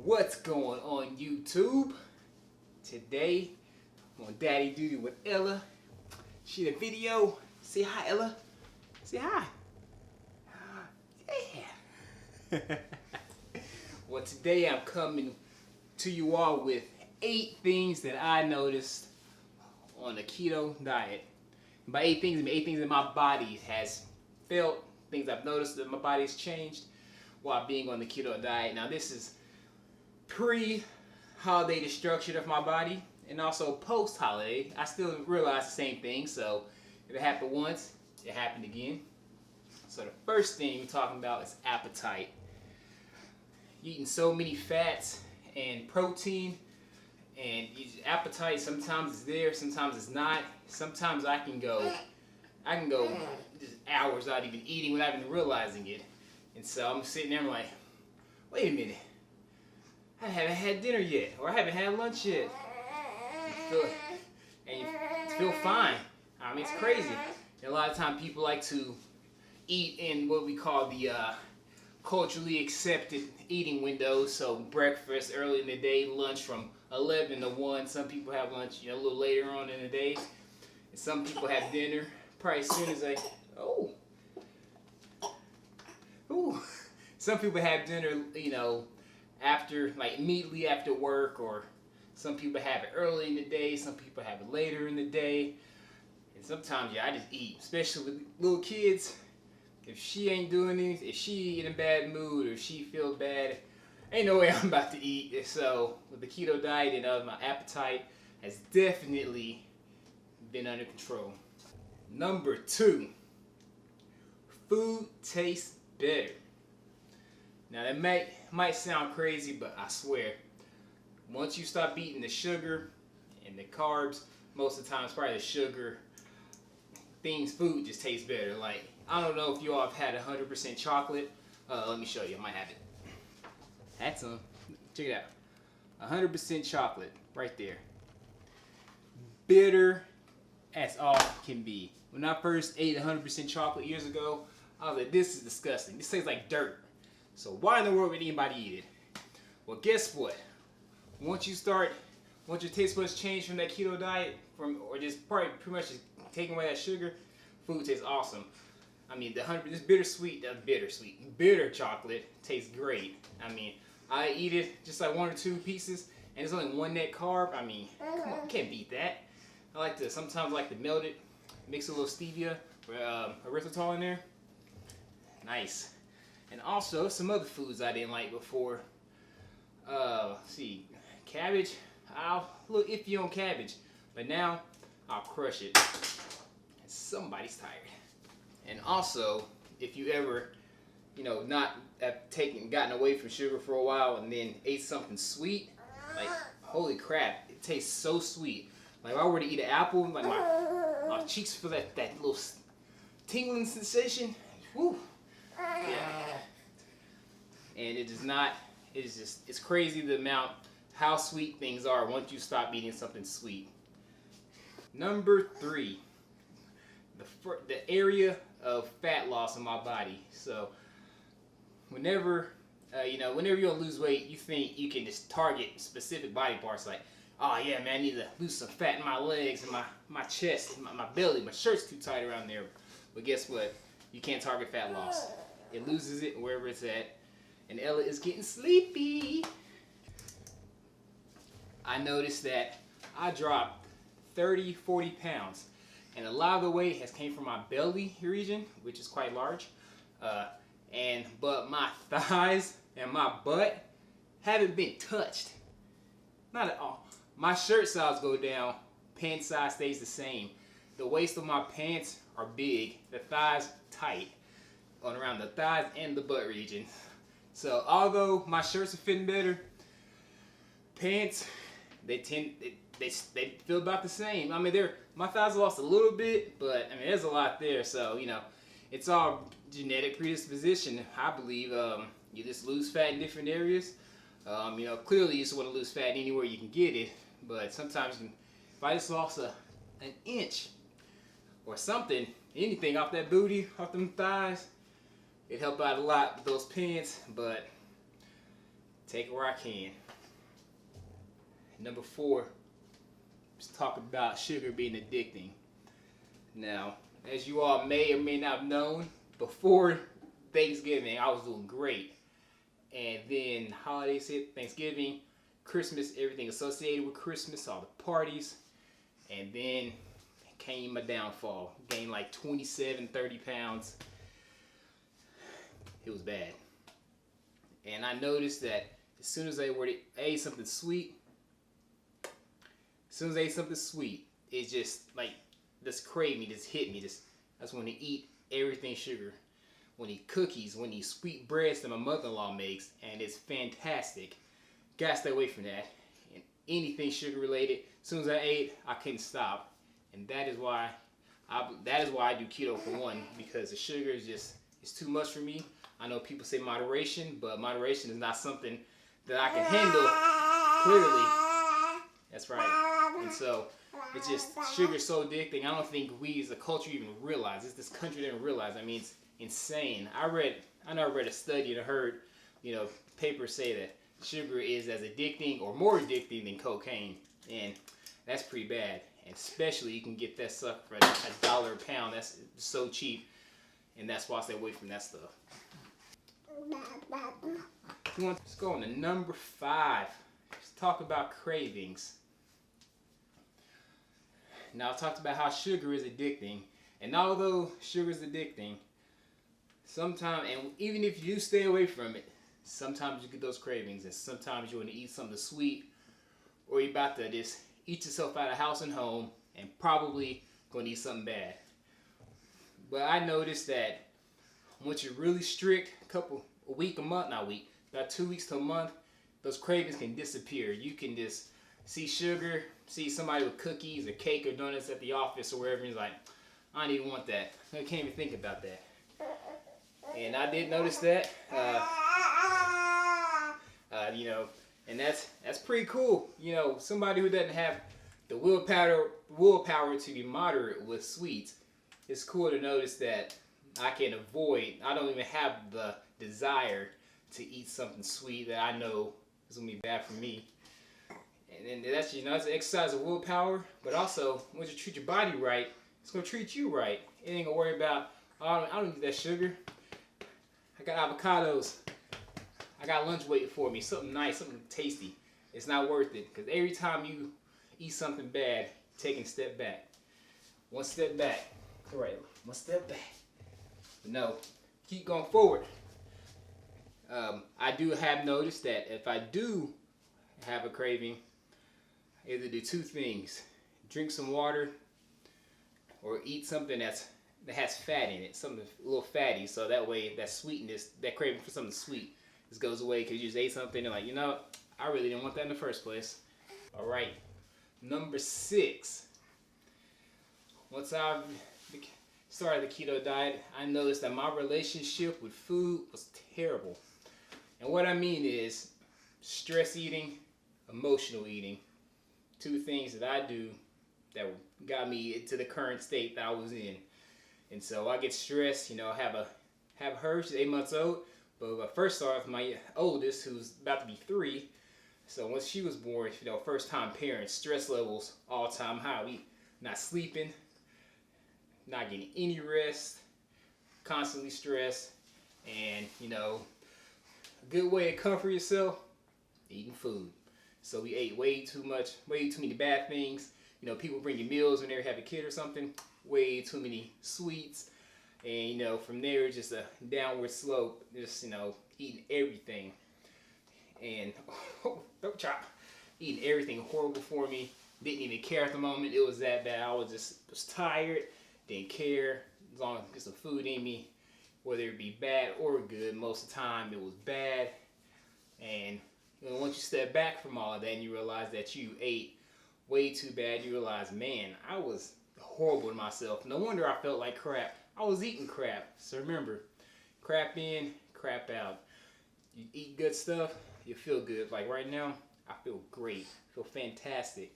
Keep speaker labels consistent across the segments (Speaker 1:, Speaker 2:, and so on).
Speaker 1: What's going on YouTube? Today I'm on daddy duty with Ella. She did a video. Say hi, Ella. Say hi. Yeah. Well, today I'm coming to you all with 8 things that I noticed on the keto diet. And by 8 things, I mean 8 things that my body has felt, things I've noticed that my body has changed while being on the keto diet. Now this is pre-holiday destruction of my body, and also post-holiday. I still realize the same thing, so if it happened once, it happened again. So the first thing we're talking about is appetite. Eating so many fats and protein, and appetite sometimes is there, sometimes it's not. Sometimes I can go just hours without even eating without even realizing it. And so I'm sitting there, I'm like, wait a minute, I haven't had dinner yet, or I haven't had lunch yet. And you feel fine. I mean, it's crazy. And a lot of times people like to eat in what we call the culturally accepted eating windows. So breakfast early in the day, lunch from 11 to 1. Some people have lunch, a little later on in the day. And some people have dinner probably as soon as they, Some people have dinner, after, like immediately after work, or some people have it early in the day, some people have it later in the day. And sometimes, I just eat, especially with little kids. If she ain't doing anything, if she in a bad mood, or if she feels bad, ain't no way I'm about to eat. So with the keto diet, my appetite has definitely been under control. Number 2, food tastes better. Now that might sound crazy, but I swear, once you stop eating the sugar and the carbs, most of the time it's probably the sugar, food just tastes better. Like, I don't know if you all have had 100% chocolate. Let me show you, I might have it. That's some. Check it out. 100% chocolate, right there. Bitter as all can be. When I first ate 100% chocolate years ago, I was like, this is disgusting. This tastes like dirt. So why in the world would anybody eat it? Well, guess what? Once your taste buds change from that keto diet, or just pretty much just taking away that sugar, food tastes awesome. I mean, this bitter chocolate tastes great. I mean, I eat it just like 1 or 2 pieces, and it's only 1 net carb. I mean, come on, you can't beat that. Sometimes like to melt it, mix a little stevia or erythritol in there. Nice. And also some other foods I didn't like before. See, cabbage. I'll look iffy on cabbage, but now I'll crush it. Somebody's tired. And also, if you ever, not have gotten away from sugar for a while and then ate something sweet, like, holy crap, it tastes so sweet. Like, if I were to eat an apple, like my cheeks feel that little tingling sensation. Woo. Yeah. And it's crazy the amount, how sweet things are once you stop eating something sweet. Number 3, the area of fat loss in my body. So whenever you're gonna lose weight, you think you can just target specific body parts, like, oh yeah, man, I need to lose some fat in my legs and my chest, my belly, my shirt's too tight around there. But guess what? You can't target fat loss. It loses it wherever it's at. And Ella is getting sleepy. I noticed that I dropped 30, 40 pounds. And a lot of the weight has came from my belly region, which is quite large. But my thighs and my butt haven't been touched. Not at all. My shirt size go down, pant size stays the same. The waist of my pants are big, the thighs tight, on around the thighs and the butt region. So although my shirts are fitting better, pants, they feel about the same. I mean, my thighs lost a little bit, but I mean, there's a lot there. So it's all genetic predisposition, I believe. You just lose fat in different areas. Clearly you just want to lose fat anywhere you can get it, but sometimes if I just lost an inch or something, anything off that booty, off them thighs, it helped out a lot with those pants. But Take it where I can. Number 4, let's talk about sugar being addicting. Now, as you all may or may not have known, before Thanksgiving, I was doing great. And then holidays hit, Thanksgiving, Christmas, everything associated with Christmas, all the parties. And then came my downfall. Gained like 27, 30 pounds. It was bad. And I noticed that as soon as I ate something sweet, it just like this craving just hit me. I just want to eat everything sugar. Want to eat cookies, want to eat sweet breads that my mother-in-law makes, and it's fantastic. Gotta stay away from that. And anything sugar related, as soon as I ate, I couldn't stop. And that is why I do keto for one, because the sugar is it's too much for me. I know people say moderation, but moderation is not something that I can handle clearly. That's right. And so it's just, sugar is so addicting. I don't think we as a culture even realize. This country didn't realize. I mean, it's insane. I know I read a study and I heard, papers say that sugar is as addicting or more addicting than cocaine. And that's pretty bad. And especially you can get that stuff for $1 a pound. That's so cheap. And that's why I stay away from that stuff. Let's go on to number 5. Let's talk about cravings. Now I talked about how sugar is addicting. And although sugar is addicting, sometimes, and even if you stay away from it, sometimes you get those cravings, and sometimes you want to eat something sweet, or you're about to just eat yourself out of house and home, and probably going to eat something bad. But I noticed that once you're really strict, about 2 weeks to a month, those cravings can disappear. You can just see sugar, see somebody with cookies or cake or donuts at the office or wherever, and you're like, I don't even want that. I can't even think about that. And I did notice that, and that's pretty cool. Somebody who doesn't have the willpower to be moderate with sweets, it's cool to notice that I don't even have the desire to eat something sweet that I know is going to be bad for me. And that's, it's an exercise of willpower, but also, once you treat your body right, it's going to treat you right. It ain't going to worry about, I don't need that sugar. I got avocados. I got lunch waiting for me. Something nice, something tasty. It's not worth it, because every time you eat something bad, taking a step back. One step back. All right, one step back. No, keep going forward. I do have noticed that if I do have a craving, I either do 2 things. Drink some water or eat something that has fat in it, something a little fatty, so that way that sweetness, that craving for something sweet just goes away, because you just ate something and like, I really didn't want that in the first place. All right, number 6. Once I've started the keto diet, I noticed that my relationship with food was terrible. And what I mean is stress eating, emotional eating. 2 things that I do that got me into the current state that I was in. And so I get stressed, I have her, she's 8 months old, but I first started with my oldest, who's about to be 3. So once she was born, first time parents, stress levels all time high. We not sleeping, not getting any rest, constantly stressed, and a good way to comfort yourself, eating food. So we ate way too many bad things. People bring you meals when they have a kid or something, way too many sweets, and from there just a downward slope, just eating everything, and don't chop, eating everything horrible for me. Didn't even care at the moment. It was that bad. I was tired, didn't care, as long as get some food in me, whether it be bad or good. Most of the time it was bad. And once you step back from all of that and you realize that you ate way too bad, you realize, man, I was horrible to myself. No wonder I felt like crap. I was eating crap. So remember, crap in, crap out. You eat good stuff, you feel good. Like right now, I feel great. I feel fantastic.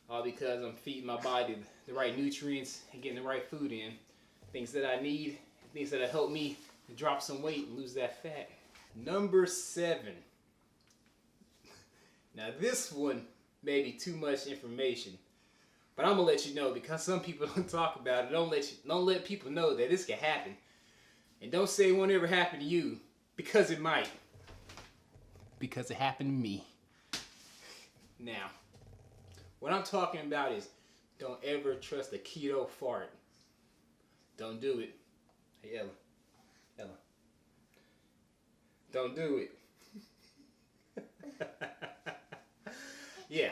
Speaker 1: All because I'm feeding my body the right nutrients and getting the right food in. Things that I need, things that help me to drop some weight and lose that fat. Number 7. Now this one may be too much information, but I'm gonna let you know because some people don't talk about it. Don't let people know that this can happen, and don't say it won't ever happen to you because it might. Because it happened to me. Now, what I'm talking about is don't ever trust a keto fart. Don't do it. Hey Ella, don't do it. Yeah,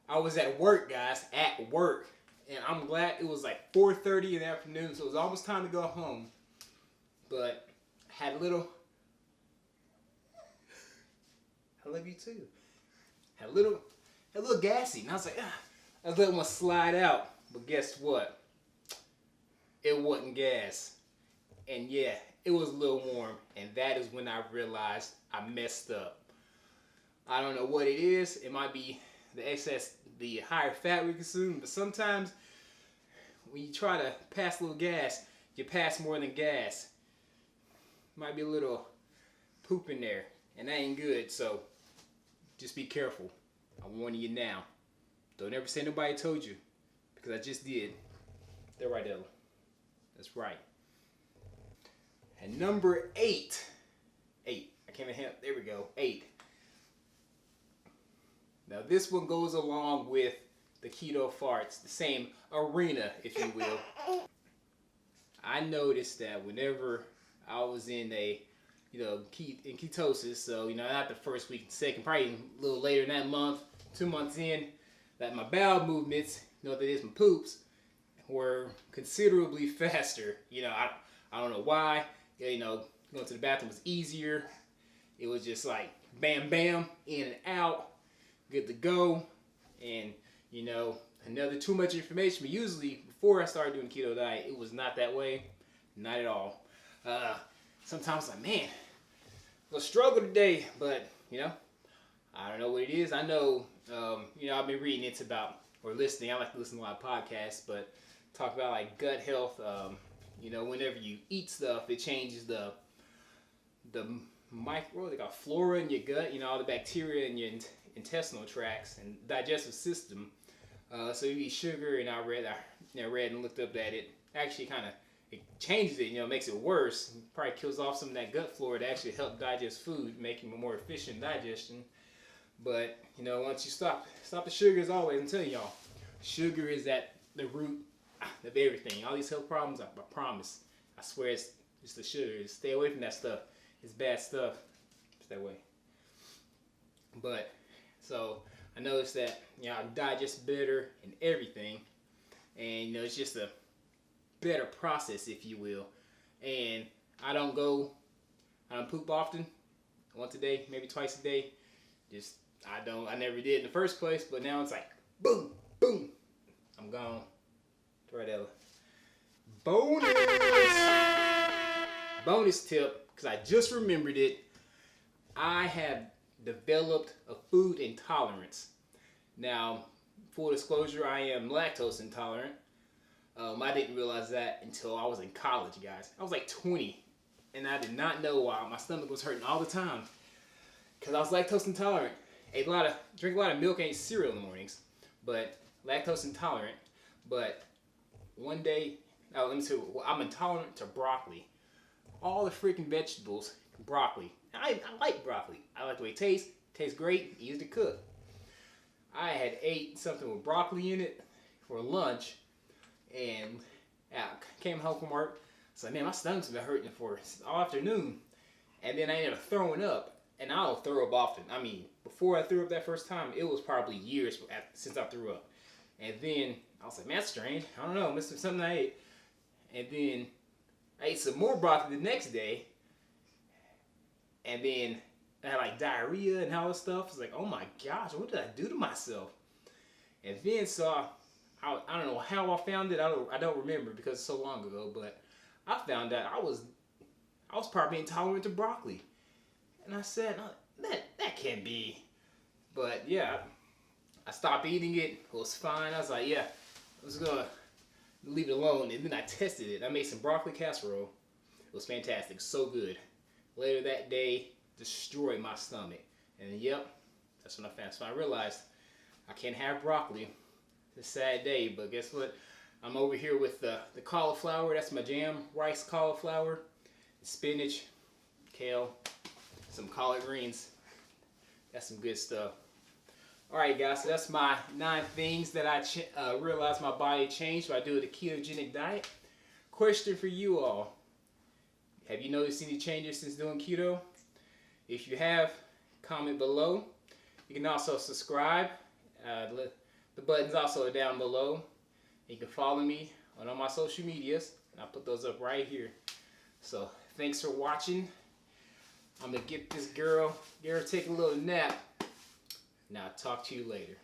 Speaker 1: I was at work, guys, at work, and I'm glad it was like 4:30 in the afternoon, so it was almost time to go home. But I had a little. I love you too. Had a little gassy, and I was like, I was letting one slide out, but guess what? It wasn't gas, and yeah, it was a little warm, and that is when I realized I messed up. I don't know what it is. It might be the higher fat we consume, but sometimes when you try to pass a little gas, you pass more than gas. Might be a little poop in there, and that ain't good, so just be careful. I'm warning you now. Don't ever say nobody told you, because I just did. They're right, Ella. That's right. And number 8. I can't even there we go. 8. Now this one goes along with the keto farts, the same arena, if you will. I noticed that whenever I was in in ketosis, so not the first week, second, probably a little later in that month, 2 months in, that my bowel movements, that is my poops, were considerably faster. I don't know why. Going to the bathroom was easier. It was just like bam, bam, in and out. Good to go. And another too much information, but usually before I started doing keto diet, it was not that way. Not at all. Sometimes like, man, a struggle today, but I don't know what it is. I know I've been reading into about or listening. I like to listen to a lot of podcasts, but talk about like gut health. Whenever you eat stuff, it changes the micro, they got flora in your gut, all the bacteria in your intestinal tracts and digestive system. So you eat sugar, and I read and looked up that it actually it changes it, makes it worse. It probably kills off some of that gut flora to actually help digest food, making more efficient digestion. But once you stop the sugar, as always, I'm telling y'all, sugar is at the root of everything. All these health problems, I promise, I swear, it's the sugar. Stay away from that stuff. It's bad stuff. Stay away. But so I noticed that I digest better and everything, and it's just a better process, if you will. And I don't poop often. Once a day, maybe twice a day. I never did in the first place, but now it's like boom, boom, I'm gone. Right, Ella. Bonus tip, because I just remembered it. I have developed a food intolerance. Now, full disclosure, I am lactose intolerant. I didn't realize that until I was in college, guys. I was like 20, and I did not know why my stomach was hurting all the time, because I was lactose intolerant. Drink a lot of milk and ate cereal in the mornings, but lactose intolerant. But one day, let me tell you, I'm intolerant to broccoli. All the freaking vegetables, broccoli. I like broccoli. I like the way it tastes. Tastes great, easy to cook. I had ate something with broccoli in it for lunch, and I came home from work. So man, my stomach's been hurting for all afternoon, and then I ended up throwing up. And I don't throw up often. I mean, before I threw up that first time, it was probably years since I threw up. And then I was like, man, that's strange. I don't know, must have been something I ate. And then I ate some more broccoli the next day. And then I had like diarrhea and all this stuff. I was like, oh my gosh, what did I do to myself? And then I don't know how I found it. I don't remember because it's so long ago. But I found out I was probably intolerant to broccoli. And I said, that can't be. But yeah, I stopped eating it. It was fine. I was like, yeah, I was going to leave it alone. And then I tested it. I made some broccoli casserole. It was fantastic. So good. Later that day, destroyed my stomach. And yep, That's what I found. So I realized I can't have broccoli. It's a sad day, but guess what? I'm over here with the cauliflower. That's my jam. Rice cauliflower, spinach, kale, some collard greens. That's some good stuff. Alright guys, so that's my 9 things that I realized my body changed by doing the ketogenic diet. Question for you all. Have you noticed any changes since doing keto? If you have, comment below. You can also subscribe. The button's also down below. You can follow me on all my social medias. And I'll put those up right here. So, thanks for watching. I'm going to get this girl take a little nap. Now, talk to you later.